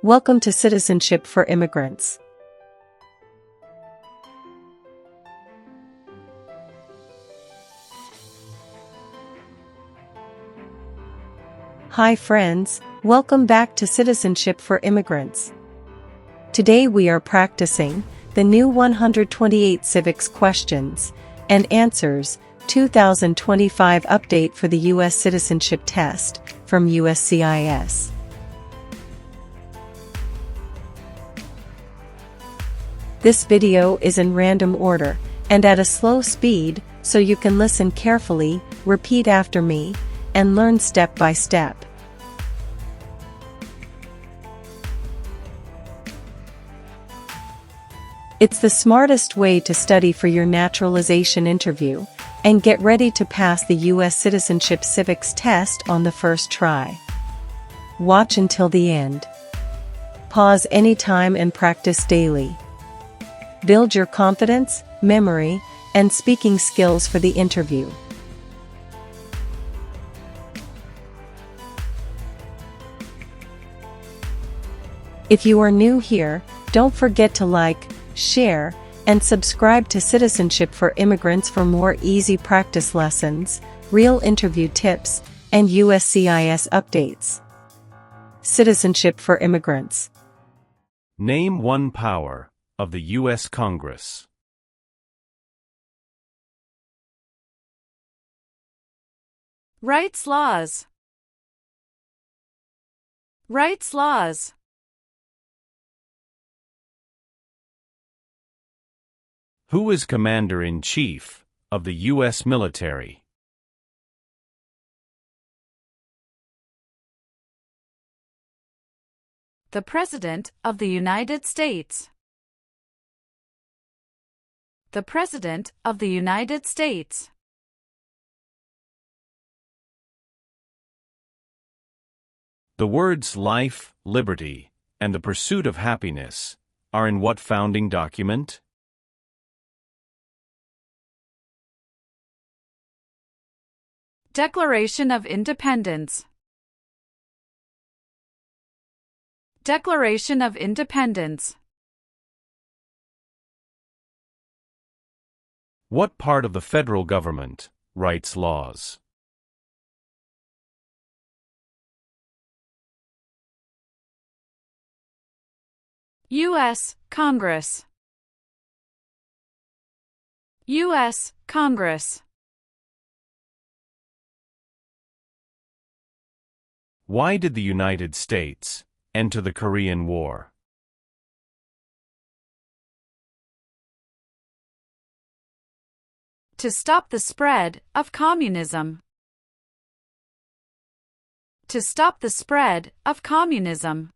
Welcome to Citizenship for Immigrants. Hi friends, welcome back to Citizenship for Immigrants. Today we are practicing the new 128 Civics Questions and Answers 2025 update for the U.S. Citizenship Test from USCIS. This video is in random order and at a slow speed, so you can listen carefully, repeat after me, and learn step by step. It's the smartest way to study for your naturalization interview and get ready to pass the U.S. Citizenship Civics Test on the first try. Watch until the end. Pause anytime and practice daily. Build your confidence, memory, and speaking skills for the interview. If you are new here, don't forget to like, share, and subscribe to Citizenship for Immigrants for more easy practice lessons, real interview tips, and USCIS updates. Citizenship for Immigrants. Name one power of the U.S. Congress. Rights laws. Rights laws. Who is Commander-in-Chief of the U.S. military? The President of the United States. The President of the United States. The words life, liberty, and the pursuit of happiness are in what founding document? Declaration of Independence. Declaration of Independence. What part of the federal government writes laws? U.S. Congress. U.S. Congress. Why did the United States enter the Korean War? To stop the spread of communism. To stop the spread of communism.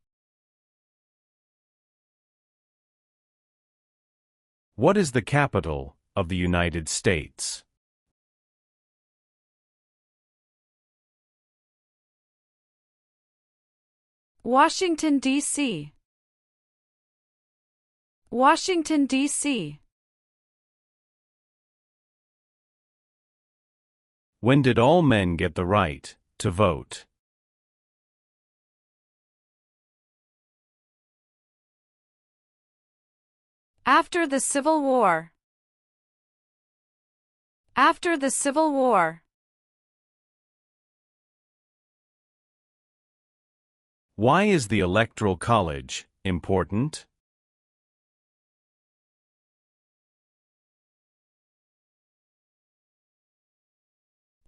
What is the capital of the United States? Washington, D.C. Washington, D.C. When did all men get the right to vote? After the Civil War. After the Civil War. Why is the Electoral College important?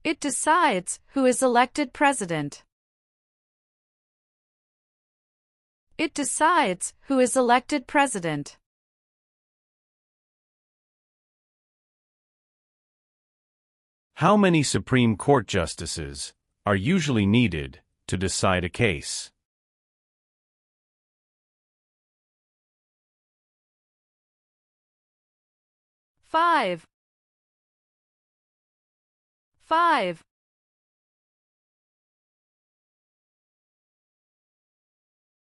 It decides who is elected president. It decides who is elected president. How many Supreme Court justices are usually needed to decide a case? 5. 5.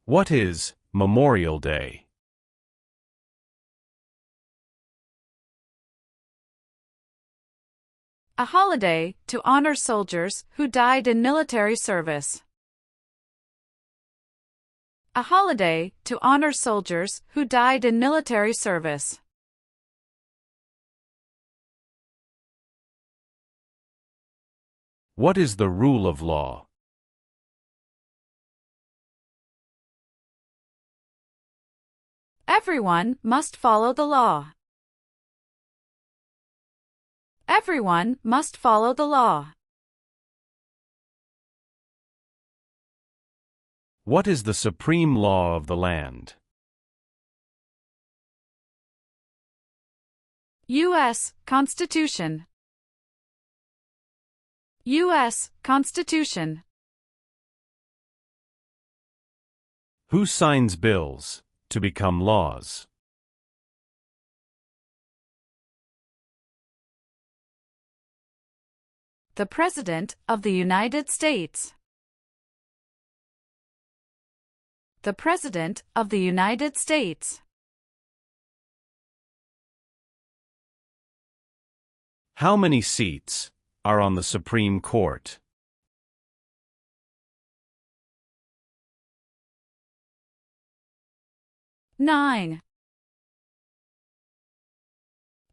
What is Memorial Day? A holiday to honor soldiers who died in military service. A holiday to honor soldiers who died in military service. What is the rule of law? Everyone must follow the law. Everyone must follow the law. What is the supreme law of the land? U.S. Constitution. U.S. Constitution. Who signs bills to become laws? The President of the United States. The President of the United States. How many seats are on the Supreme Court? Nine.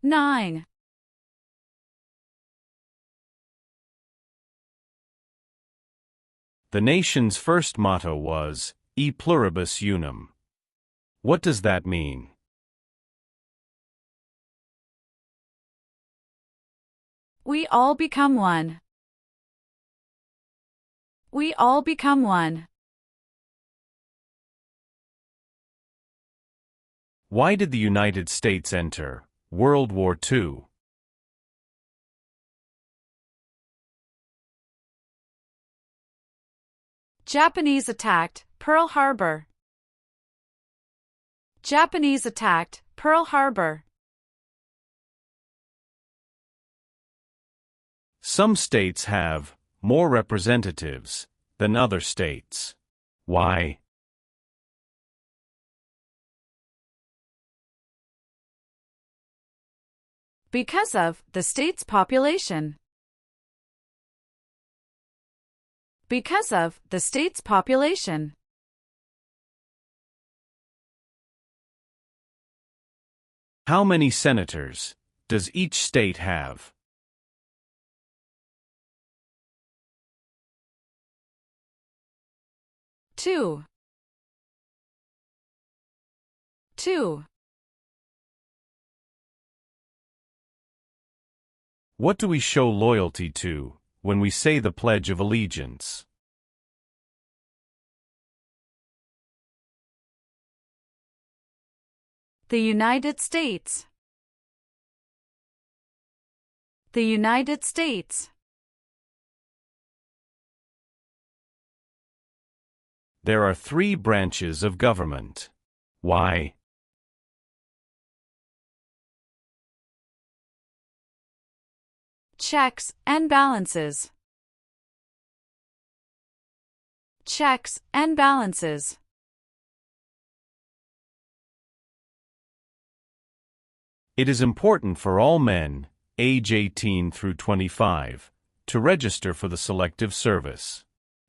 Nine. The nation's first motto was, E pluribus unum. What does that mean? We all become one. We all become one. Why did the United States enter World War II? Japanese attacked Pearl Harbor. Japanese attacked Pearl Harbor. Some states have more representatives than other states. Why? Because of the state's population. Because of the state's population. How many senators does each state have? Two. Two. What do we show loyalty to when we say the Pledge of Allegiance? The United States. The United States. There are 3 branches of government. Why? Checks and balances. Checks and balances. It is important for all men, age 18 through 25, to register for the Selective Service.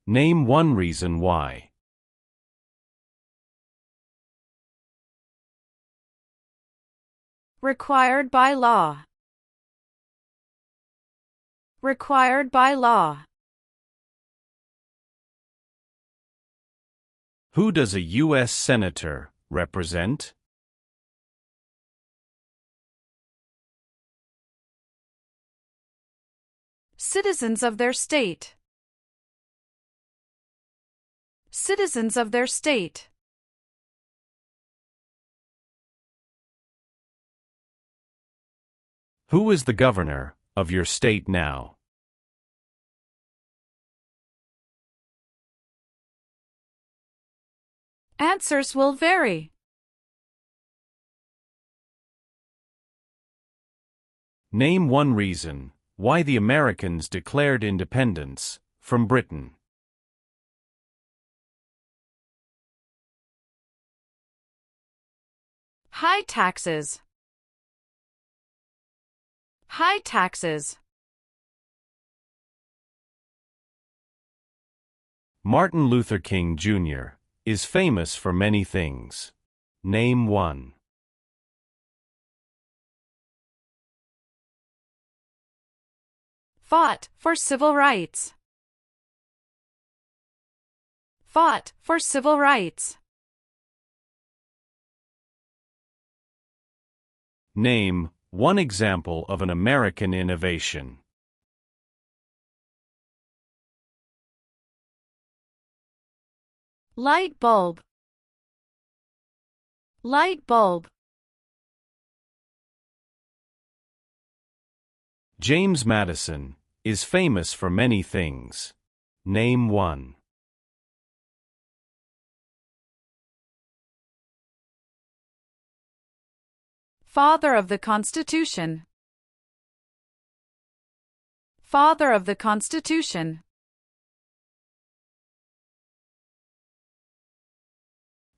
Name one reason why. Required by law. Required by law. Who does a U.S. Senator represent? Citizens of their state. Citizens of their state. Who is the governor of your state now? Answers will vary. Name one reason why the Americans declared independence from Britain. High taxes. High taxes. Martin Luther King Jr. is famous for many things. Name one. Fought for civil rights. Fought for civil rights. Name one example of an American innovation. Light bulb. Light bulb. James Madison is famous for many things. Name one. Father of the Constitution. Father of the Constitution.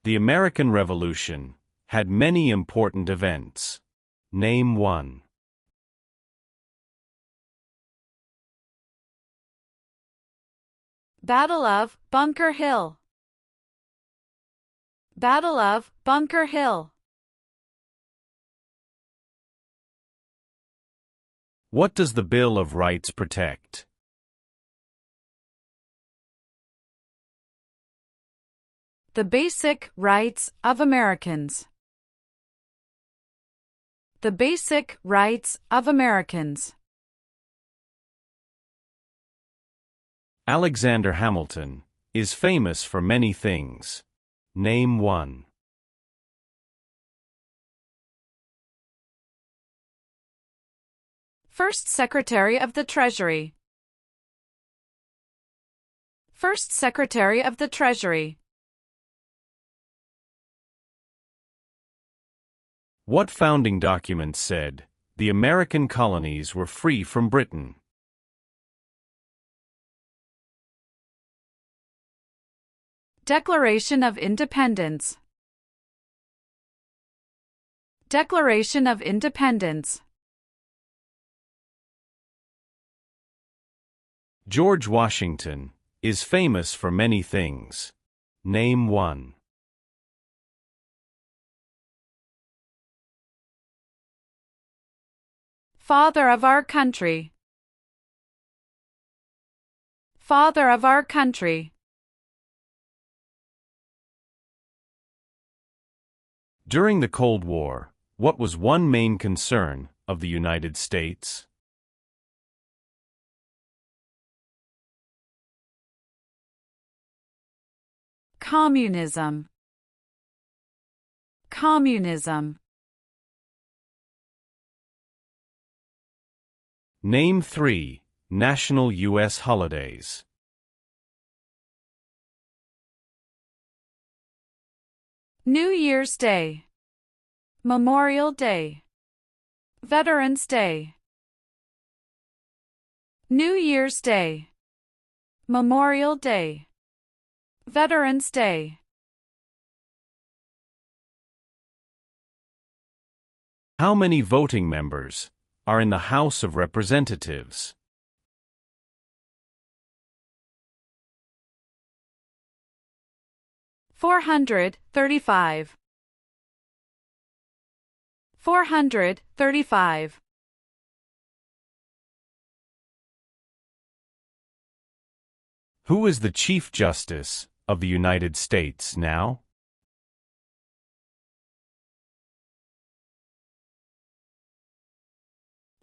The American Revolution had many important events. Name one. Battle of Bunker Hill. Battle of Bunker Hill. What does the Bill of Rights protect? The basic rights of Americans. The basic rights of Americans. Alexander Hamilton is famous for many things. Name one. First Secretary of the Treasury. First Secretary of the Treasury. What founding document said the American colonies were free from Britain? Declaration of Independence. Declaration of Independence. George Washington is famous for many things. Name one. Father of our country. Father of our country. During the Cold War, what was one main concern of the United States? Communism. Communism. Name three national U.S. holidays. New Year's Day. Memorial Day. Veterans Day. New Year's Day. Memorial Day. Veterans Day. How many voting members are in the House of Representatives? $435. $435. Who is the Chief Justice of the United States now?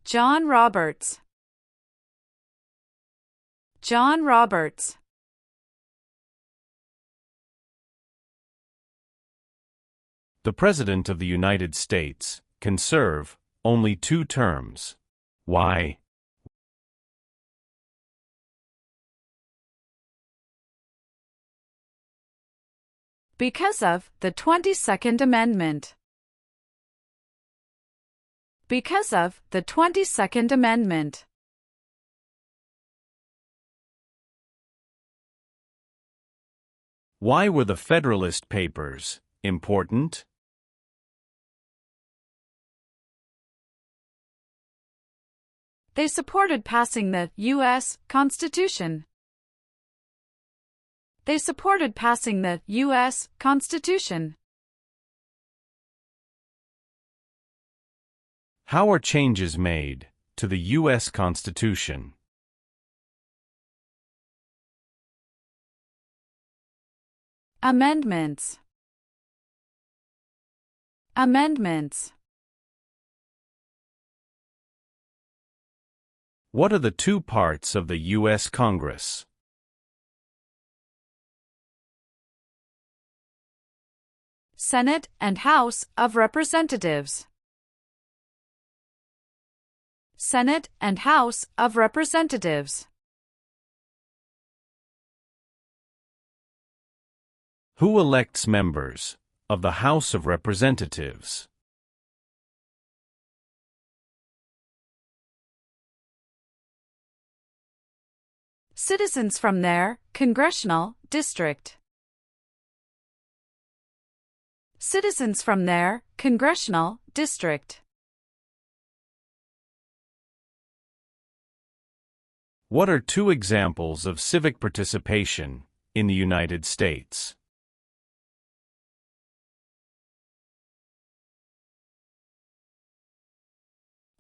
John Roberts. John Roberts. The President of the United States can serve only 2 terms. Why? Because of the 22nd Amendment. Because of the 22nd Amendment. Why were the Federalist Papers important? They supported passing the U.S. Constitution. They supported passing the U.S. Constitution. How are changes made to the U.S. Constitution? Amendments. Amendments. What are the two parts of the U.S. Congress? Senate and House of Representatives. Senate and House of Representatives. Who elects members of the House of Representatives? Citizens from their congressional district. Citizens from their congressional district. What are two examples of civic participation in the United States?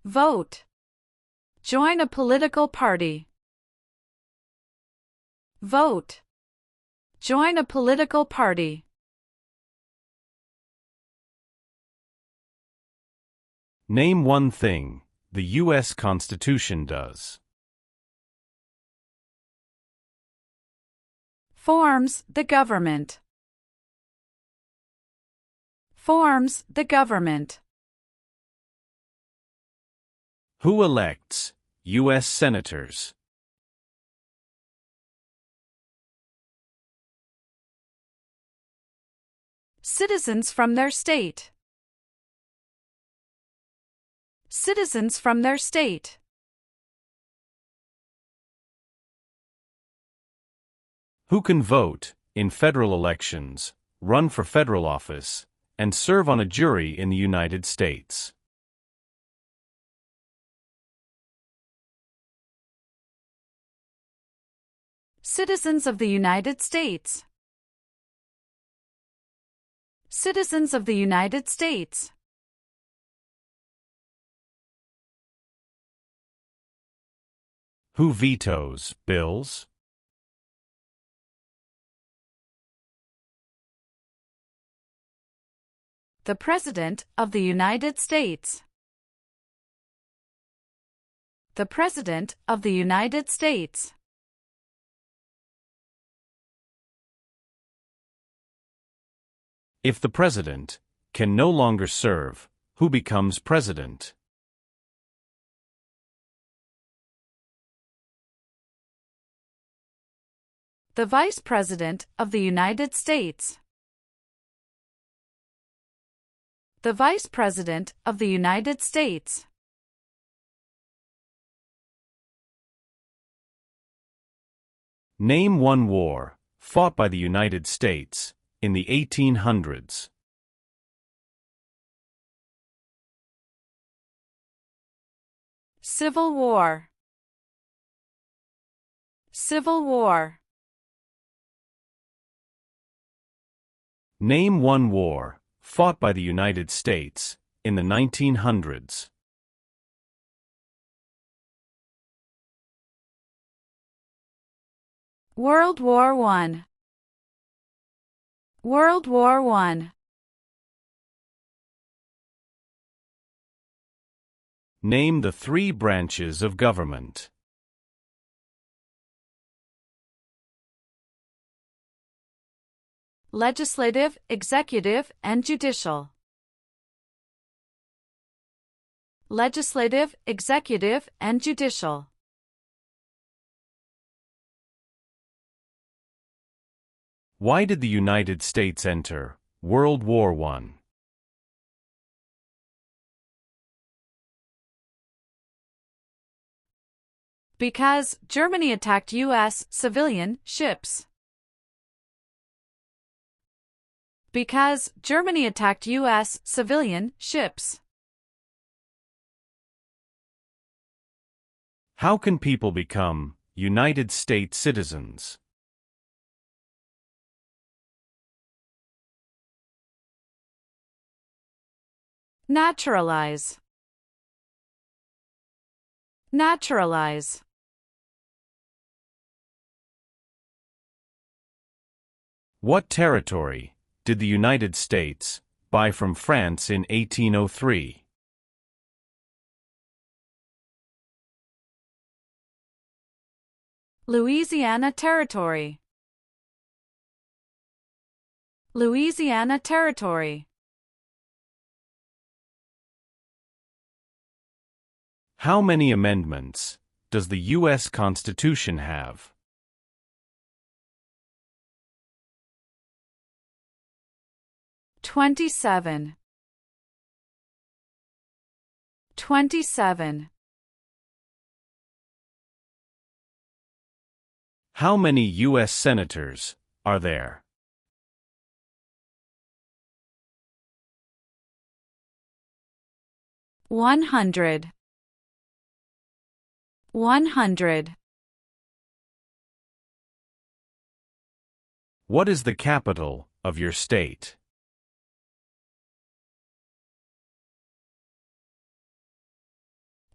Vote. Join a political party. Vote. Join a political party. Name one thing the U.S. Constitution does. Forms the government. Forms the government. Who elects U.S. senators? Citizens from their state. Citizens from their state. Who can vote in federal elections, run for federal office, and serve on a jury in the United States? Citizens of the United States. Citizens of the United States. Who vetoes bills? The President of the United States. The President of the United States. If the president can no longer serve, who becomes president? The Vice President of the United States. The Vice President of the United States. Name one war fought by the United States in the 1800s. Civil War. Civil War. Name one war fought by the United States in the 1900s. World War I. World War I. Name the three branches of government. Legislative, executive, and judicial. Legislative, executive, and judicial. Why did the United States enter World War I? Because Germany attacked U.S. civilian ships. Because Germany attacked U.S. civilian ships. How can people become United States citizens? Naturalize. Naturalize. What territory did the United States buy from France in 1803? Louisiana Territory. Louisiana Territory. How many amendments does the U.S. Constitution have? "27. 27. How many U.S. senators are there? "100. 100. What is the capital of your state?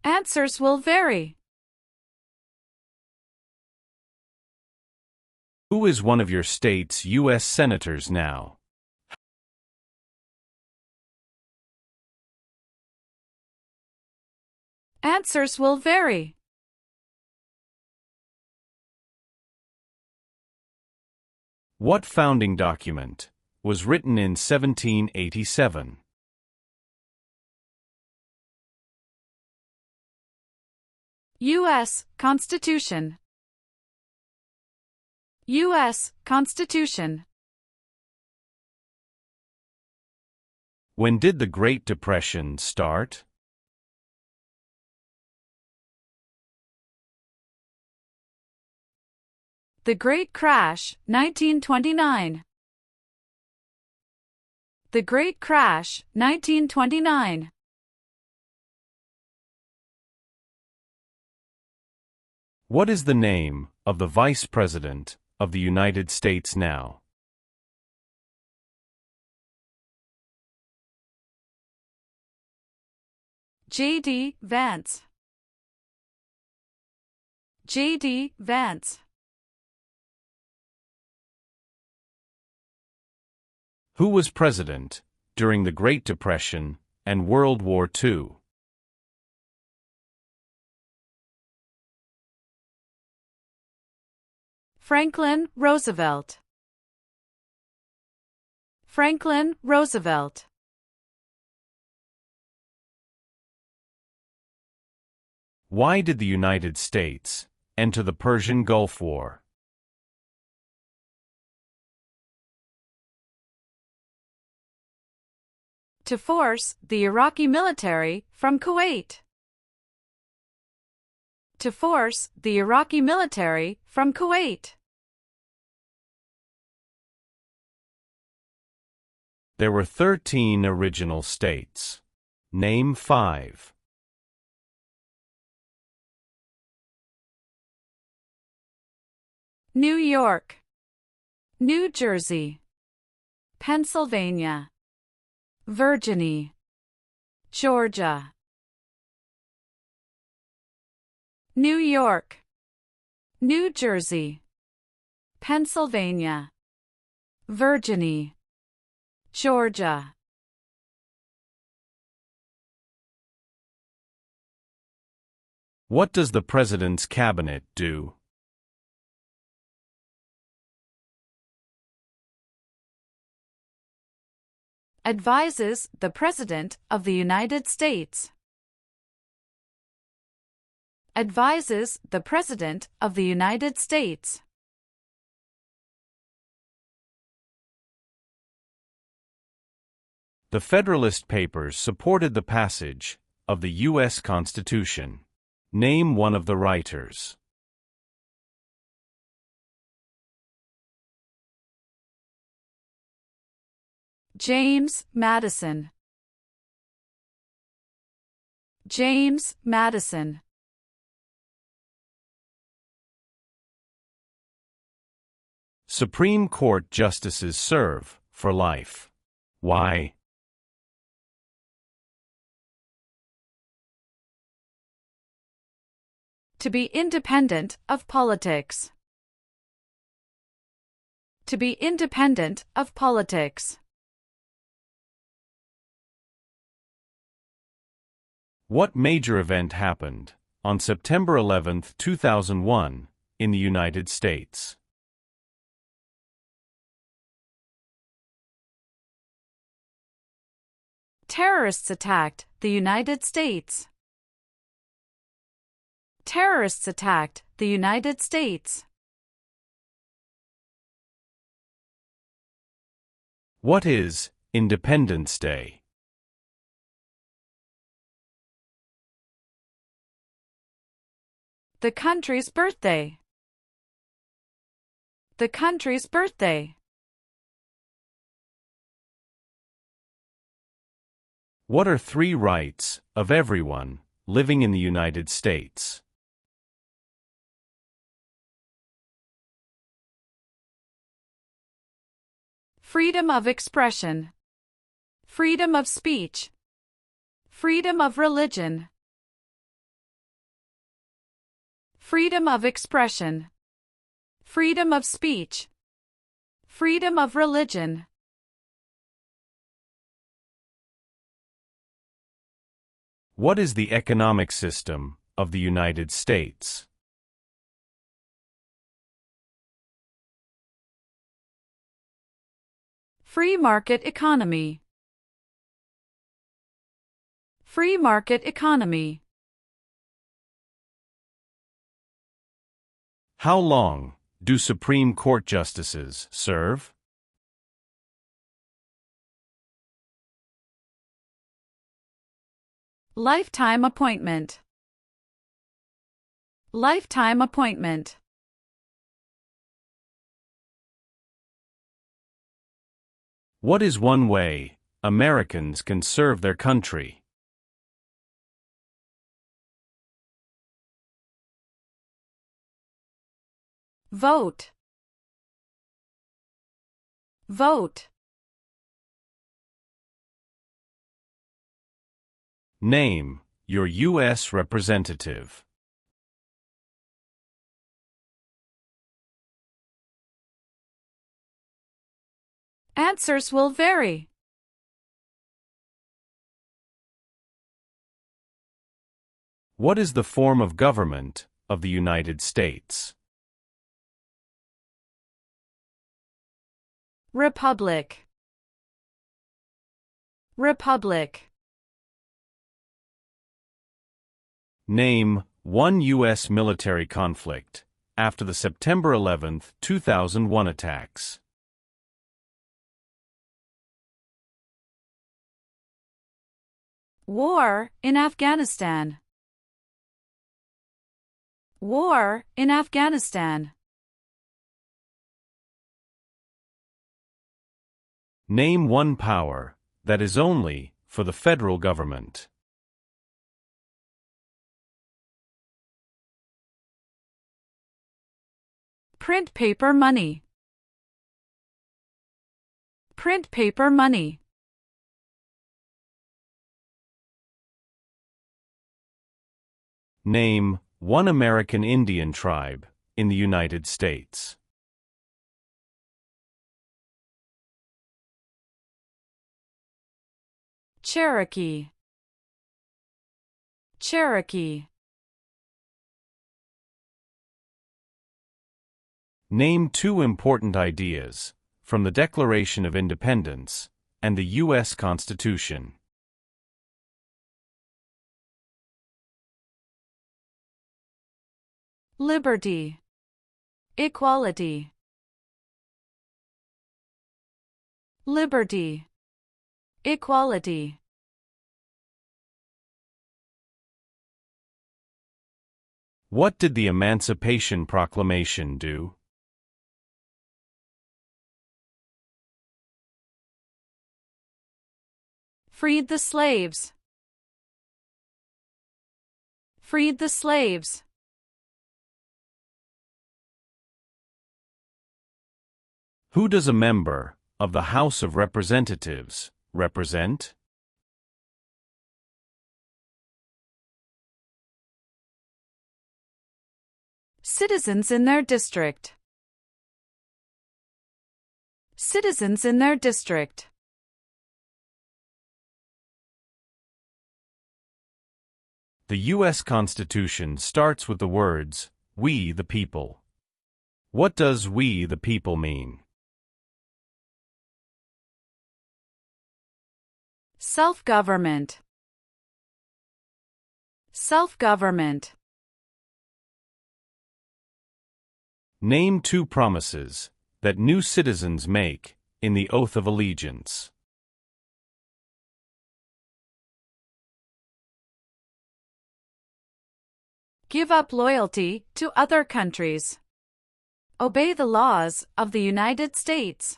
Answers will vary. Who is one of your state's U.S. senators now? Answers will vary. What founding document was written in 1787? U.S. Constitution. U.S. Constitution. When did the Great Depression start? The Great Crash, 1929. The Great Crash, 1929. What is the name of the Vice President of the United States now? J.D. Vance. J.D. Vance. Who was president during the Great Depression and World War II? Franklin Roosevelt. Franklin Roosevelt. Why did the United States enter the Persian Gulf War? To force the Iraqi military from Kuwait. To force the Iraqi military from Kuwait. There were 13 original states. Name 5. New York, New Jersey, Pennsylvania, Virginia, Georgia. New York, New Jersey, Pennsylvania, Virginia, Georgia. What does the President's Cabinet do? Advises the President of the United States. Advises the President of the United States. The Federalist Papers supported the passage of the U.S. Constitution. Name one of the writers. James Madison. James Madison. Supreme Court justices serve for life. Why? To be independent of politics. To be independent of politics. What major event happened on September 11, 2001, in the United States? Terrorists attacked the United States. Terrorists attacked the United States. What is Independence Day? The country's birthday. The country's birthday. What are 3 rights of everyone living in the United States? Freedom of expression. Freedom of speech. Freedom of religion. Freedom of expression. Freedom of speech. Freedom of religion. What is the economic system of the United States? Free market economy. Free market economy. How long do Supreme Court justices serve? Lifetime appointment. Lifetime appointment. What is one way Americans can serve their country? Vote. Vote. Name your U.S. representative. Answers will vary. What is the form of government of the United States? Republic. Republic. Name one U.S. military conflict after the September 11, 2001 attacks. War in Afghanistan. War in Afghanistan. Name one power that is only for the federal government. Print paper money. Print paper money. Name one American Indian tribe in the United States. Cherokee. Cherokee. Name 2 important ideas from the Declaration of Independence and the U.S. Constitution. Liberty. Equality. Liberty. Equality. What did the Emancipation Proclamation do? Freed the slaves. Freed the slaves. Who does a member of the House of Representatives represent? Citizens in their district. Citizens in their district. The U.S. Constitution starts with the words, "We the people." What does "we the people" mean? Self-government. Self-government. Name 2 promises that new citizens make in the Oath of Allegiance. Give up loyalty to other countries. Obey the laws of the United States.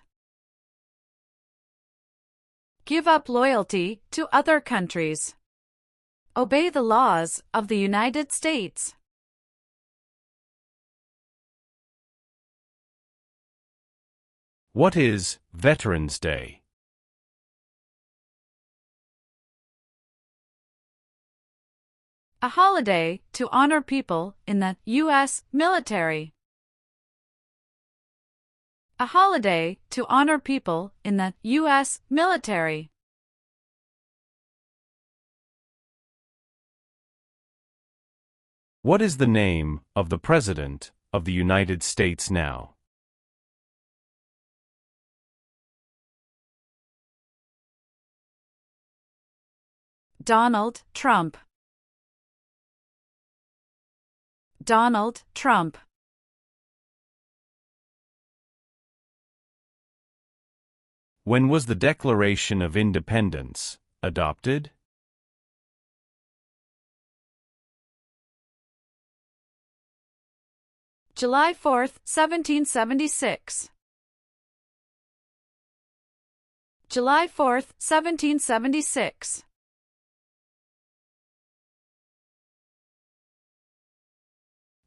Give up loyalty to other countries. Obey the laws of the United States. What is Veterans Day? A holiday to honor people in the U.S. military. A holiday to honor people in the U.S. military. What is the name of the President of the United States now? Donald Trump. Donald Trump. When was the Declaration of Independence adopted? July 4, 1776. July 4, 1776.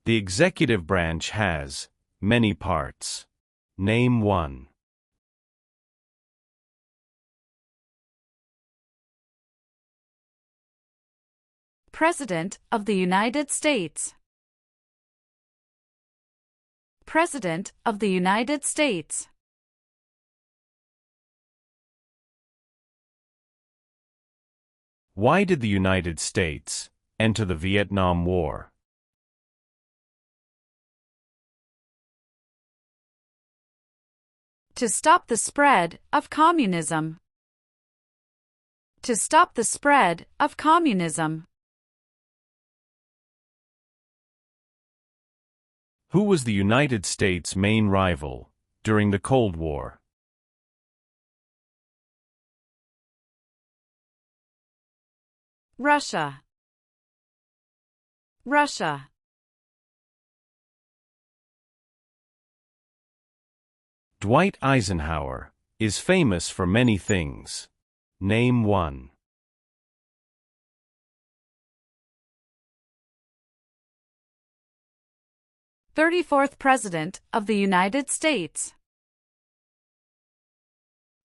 The executive branch has many parts. Name 1. President of the United States. President of the United States. Why did the United States enter the Vietnam War? To stop the spread of communism. To stop the spread of communism. Who was the United States' main rival during the Cold War? Russia. Russia. Dwight Eisenhower is famous for many things. Name 1. "34th President of the United States."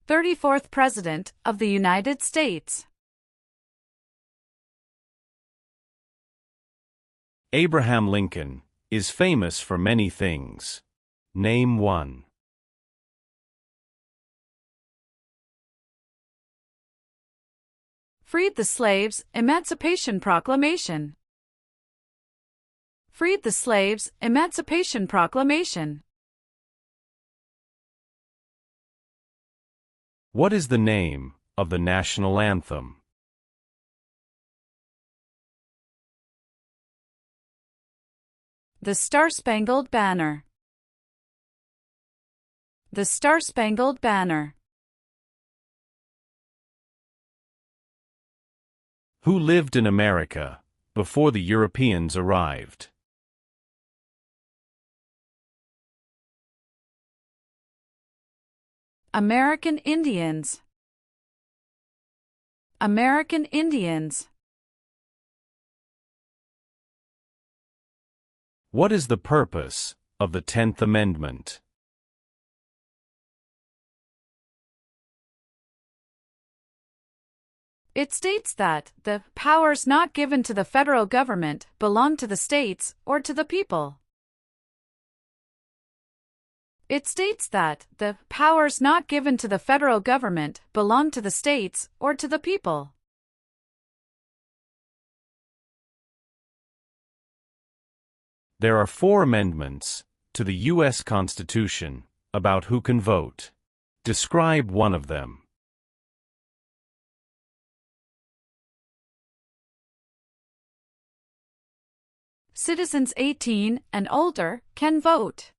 34th President of the United States. Abraham Lincoln is famous for many things. Name 1. Freed the Slaves Emancipation Proclamation. Freed the Slaves Emancipation Proclamation. What is the name of the national anthem? The Star-Spangled Banner. The Star-Spangled Banner. Who lived in America before the Europeans arrived? American Indians. American Indians. What is the purpose of the 10th Amendment? It states that the powers not given to the federal government belong to the states or to the people. It states that the powers not given to the federal government belong to the states or to the people. There are 4 amendments to the U.S. Constitution about who can vote. Describe one of them. Citizens 18 and older can vote.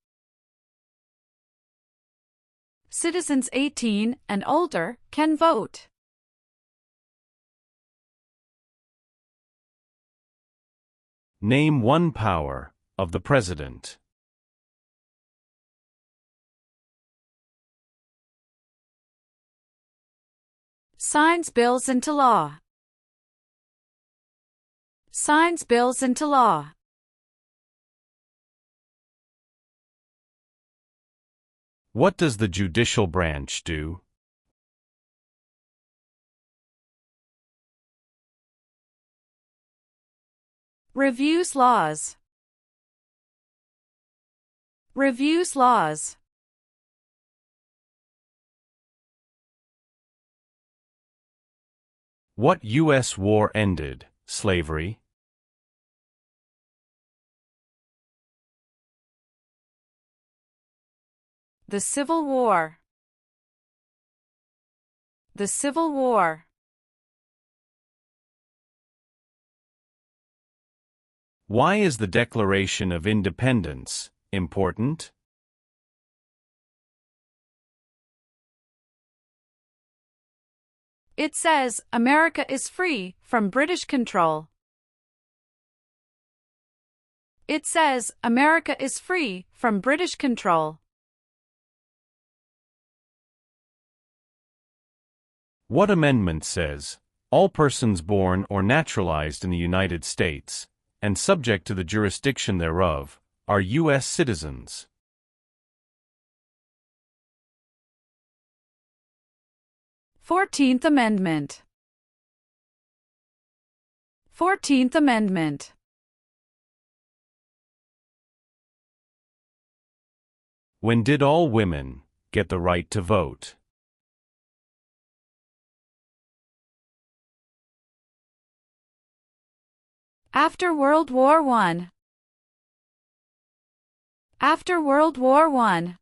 Citizens 18 and older can vote. Name one power of the President. Signs bills into law. Signs bills into law. What does the judicial branch do? Reviews laws. Reviews laws. What U.S. war ended slavery? The Civil War. The Civil War. Why is the Declaration of Independence important? It says America is free from British control. It says America is free from British control. What amendment says, all persons born or naturalized in the United States, and subject to the jurisdiction thereof, are U.S. citizens? Fourteenth Amendment. 14th Amendment. When did all women get the right to vote? After World War I. After World War I.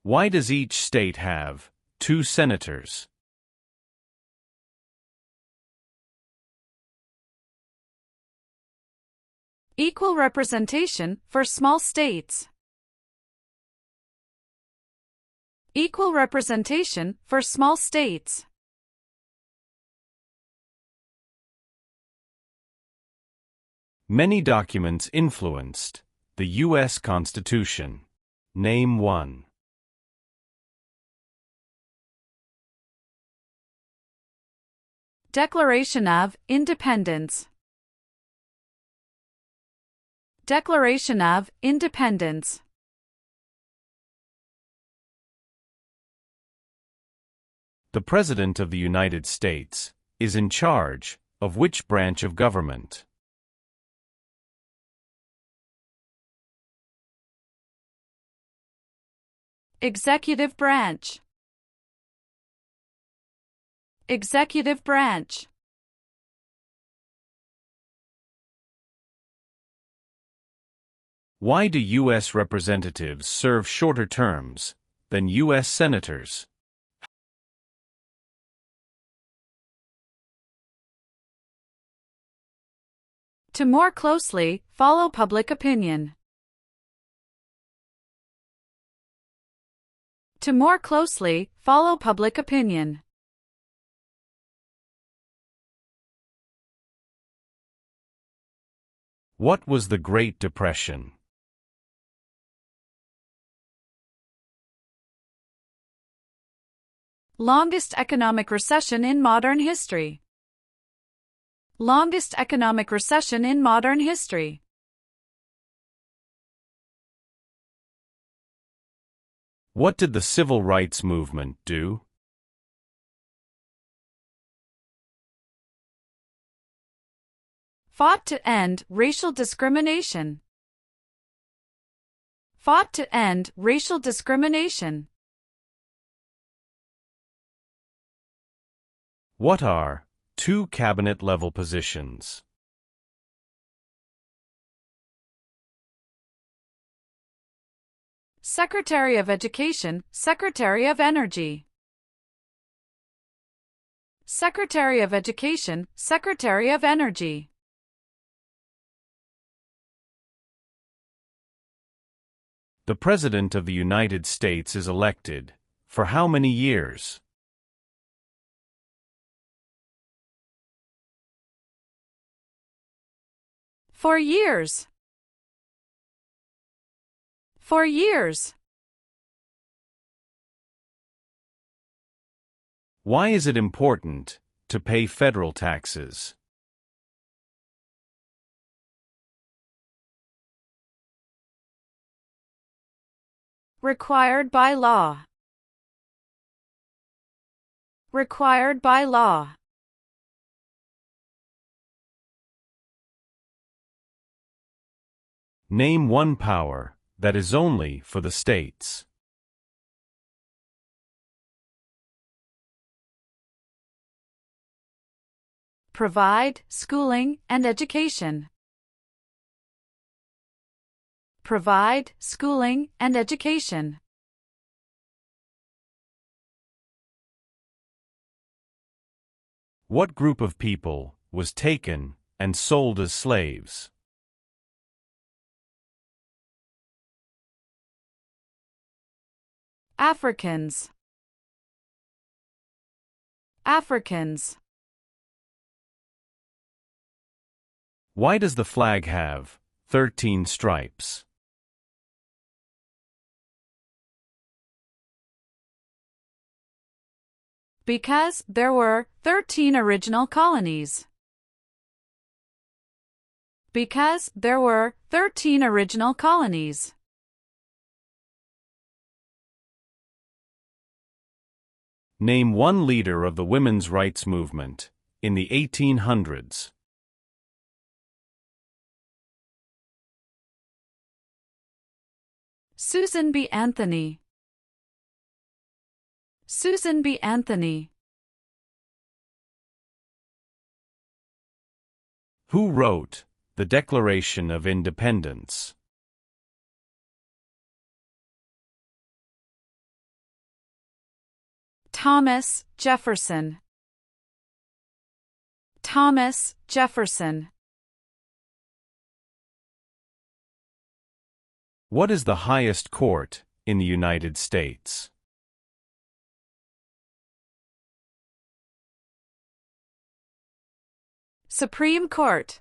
Why does each state have 2 senators? Equal representation for small states. Equal representation for small states. Many documents influenced the U.S. Constitution. Name one. Declaration of Independence. Declaration of Independence. The President of the United States is in charge of which branch of government? Executive branch. Executive branch. Why do U.S. representatives serve shorter terms than U.S. senators? To more closely follow public opinion. To more closely follow public opinion. What was the Great Depression? Longest economic recession in modern history. Longest economic recession in modern history. What did the Civil Rights Movement do? Fought to end racial discrimination. Fought to end racial discrimination. What are two cabinet-level positions? Secretary of Education, Secretary of Energy. Secretary of Education, Secretary of Energy. The President of the United States is elected for how many years? For years. For years. Why is it important to pay federal taxes? Required by law. Required by law. Name one power that is only for the states. Provide schooling and education. Provide schooling and education. What group of people was taken and sold as slaves? Africans. Africans. Why does the flag have 13 stripes? Because there were 13 original colonies. Because there were 13 original colonies. Name one leader of the women's rights movement in the 1800s. Susan B. Anthony. Susan B. Anthony. Who wrote the Declaration of Independence? Thomas Jefferson. Thomas Jefferson. What is the highest court in the United States? Supreme Court.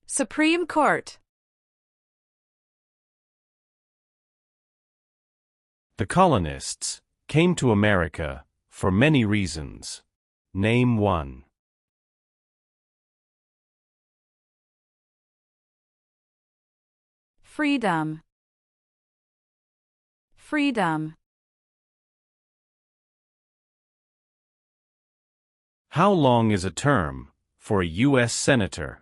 Supreme Court. The colonists came to America for many reasons. Name one. Freedom. Freedom. How long is a term for a U.S. Senator?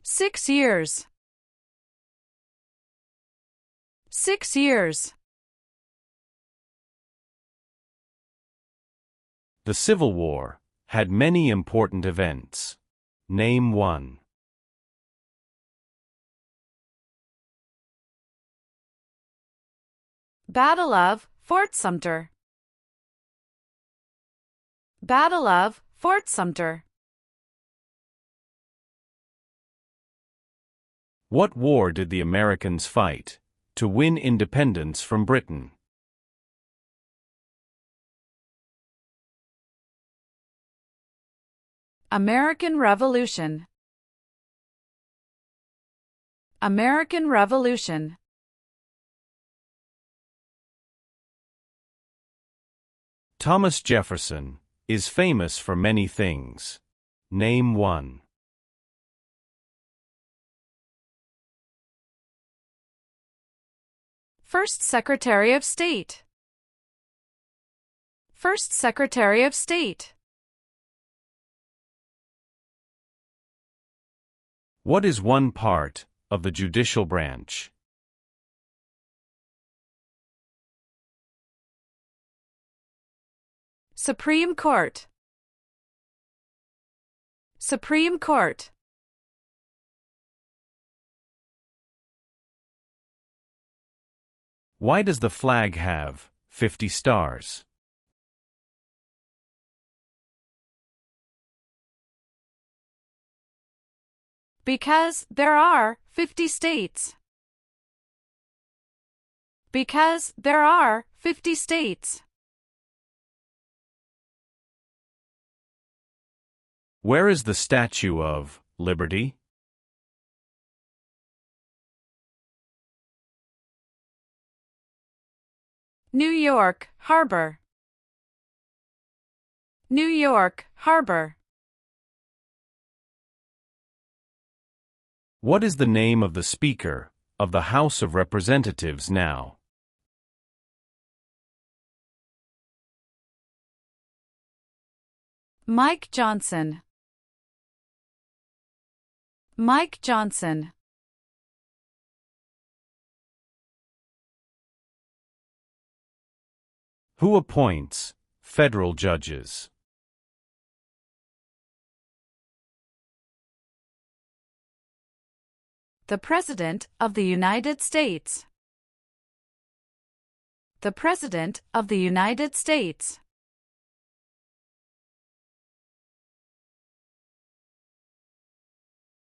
Six years. 6 years. The Civil War had many important events. Name one. Battle of Fort Sumter. Battle of Fort Sumter. What war did the Americans fight to win independence from Britain? American Revolution. American Revolution. Thomas Jefferson is famous for many things. Name one. First Secretary of State. First Secretary of State. What is one part of the judicial branch? Supreme Court. Supreme Court. Why does the flag have 50 stars? Because there are 50 states. Because there are 50 states. Where is the Statue of Liberty? New York Harbor. New York Harbor. What is the name of the Speaker of the House of Representatives now? Mike Johnson. Mike Johnson. Who appoints federal judges? The President of the United States. The President of the United States.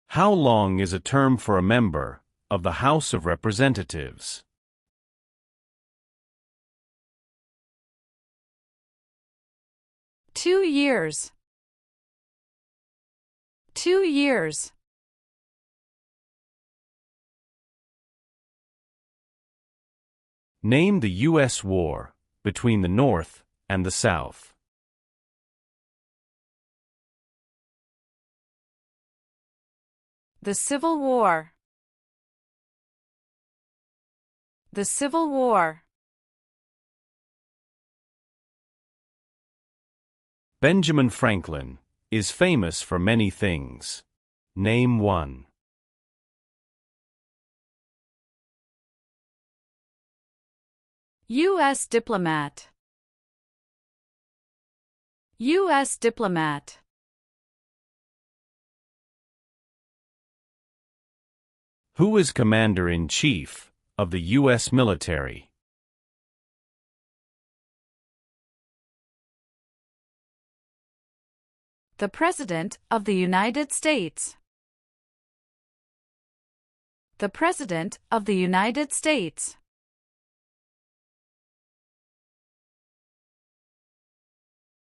How long is a term for a member of the House of Representatives? Two years. 2 years. Name the U.S. war between the North and the South. The Civil War. The Civil War. Benjamin Franklin is famous for many things. Name one. U.S. diplomat. U.S. diplomat. Who is Commander-in-Chief of the U.S. military? The President of the United States. The President of the United States.